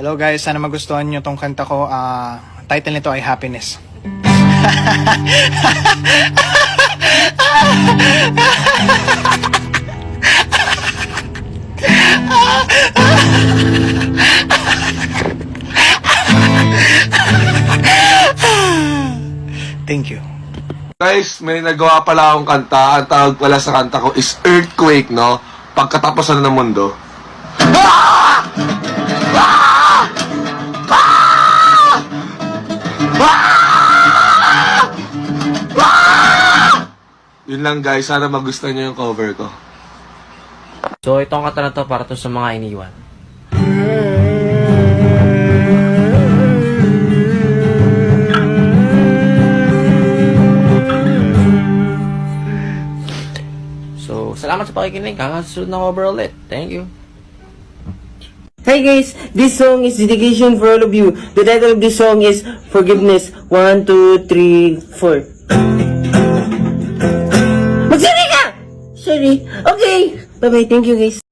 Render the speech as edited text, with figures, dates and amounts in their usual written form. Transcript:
Hello guys, sana magustuhan nyo tong kanta ko. Title nito ay Happiness. Thank you. Guys, may nagawa pala akong kanta. Ang tawag pala sa kanta ko is Earthquake, no? Pagkatapos ng mundo. Ah! Ah! Ah! Ah! Ah! Yun lang guys, sana magustuhan nyo yung cover ko. So, itong kanta na to para to sa mga iniwan. So, salamat sa pakikinig. Hanggang sa susunod na cover ulit. Thank you. Hi guys, this song is dedication for all of you. The title of this song is Forgiveness. 1, 2, 3, 4. Magsari ka! Sorry. Okay. Bye-bye. Thank you guys.